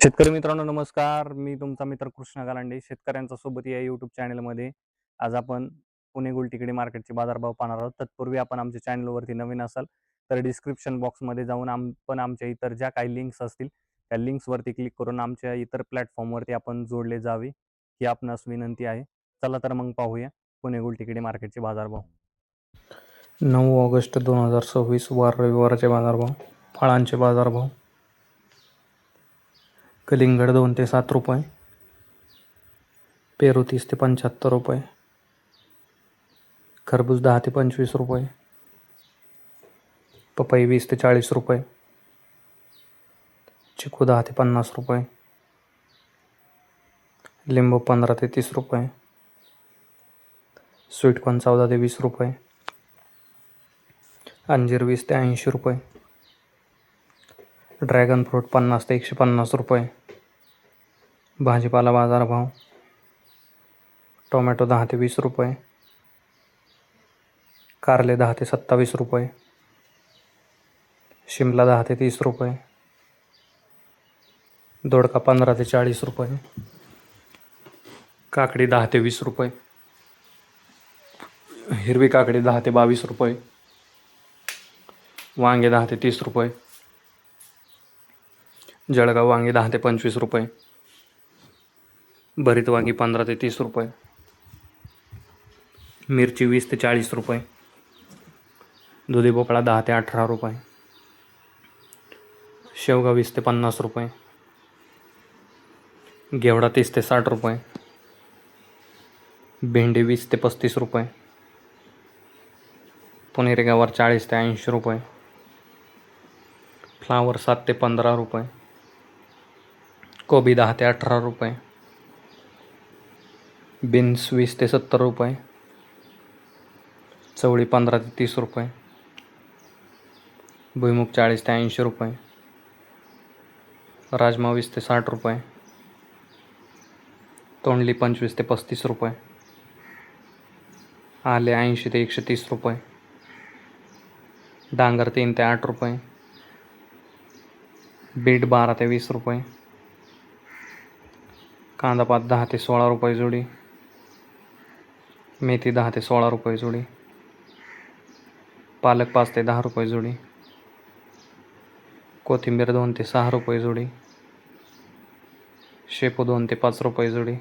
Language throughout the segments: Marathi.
शेतकरी मित्रांनो नमस्कार. मी तुमचा मित्र कृष्णा गालांडे शेतकऱ्यांचा सोबत या यूट्यूब चॅनलमध्ये. आज आपण पुणे गुलटेकडी मार्केटचे बाजारभाव पाहणार आहोत. तत्पूर्वी आपण आमच्या चॅनलवरती नवीन असाल तर डिस्क्रिप्शन बॉक्समध्ये जाऊन आमच्या इतर ज्या काही लिंक्स असतील त्या लिंक्सवरती क्लिक करून आमच्या इतर प्लॅटफॉर्मवरती आपण जोडले जावे ही आपणास विनंती आहे. चला तर मग पाहूया पुणे गुलटेकडी मार्केटचे बाजारभाव. 9 ऑगस्ट 2026 वार रविवारचे बाजारभाव. फळांचे बाजारभाव. कलिंगड 2 ते 7 रुपये, पेरू 30 ते 75 रुपये, खरबूज 10 ते 25 रुपये, पपई 20 ते 40 रुपये, चिकू 10 ते 50 रुपये, लिंबू 15 ते 30 रुपये, स्वीटकॉर्न 14 ते 20 रुपये, अंजीर 20 ते 80 रुपये, ड्रॅगन फ्रूट 50 ते 150 रुपये. भाजीपाला बाजारभाव. टोमॅटो 10 ते 20 रुपये, कारले 10 ते 27 रुपये, शिमला 10 ते 30 रुपये, दोडका 15 ते 40 रुपये, काकडी 10 ते 20 रुपये, हिरवी काकडी 10 ते 22 रुपये, वांगे 10 ते 30 रुपये, जळगाव वांगे 10 ते 25 रुपये, भरीत वांगी 15 ते 30 रुपये, मिरची 20 ते 40 रुपये, दुधी भोपळा 10 ते 18 रुपये, शेवगा 20 ते 50 रुपये, घेवडा 30 ते 60 रुपये, भेंडी 20 ते 35 रुपये, पुणेरी गवार 40 ते 80 रुपये, फ्लावर 7 ते 15 रुपये, कोबी 10 ते 18 रुपये, बीन्स 20 ते 70 रुपये, चवळी 15 ते 30 रुपये, भुईमुग 40 ते 80 रुपये, राजमा 20 ते 60 रुपये, तोंडली 25 ते 35 रुपये, आले 80 ते 130 रुपये, डांगर 3 ते 8 रुपये, बीट 12 ते 20 रुपये, कांदापात 10 ते 16 रुपये जोडी, मेथी 10 ते 16 रुपये जोडी, पालक 5 ते 10 रुपये जोडी, कोथिंबीर 2 ते 6 रुपये जोडी, शेपू 2 ते 5 रुपये जोडी.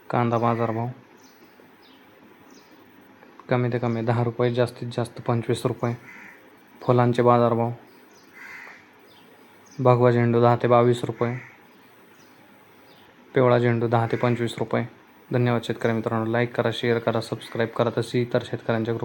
कांदा बाजारभाव. कमी ते कमी 10 रुपये, जास्तीत जास्त 25 रुपये. फुलांचे बाजारभाव. भगवा झेंडू 10 ते 22 रुपये, पिवळा झेंडू 10 ते 25 रुपये. धन्यवाद शेतकरी मित्रांनो. लाईक करा, शेअर करा, सबस्क्राईब करा. तशी इतर शेतकऱ्यांच्या ग्रुप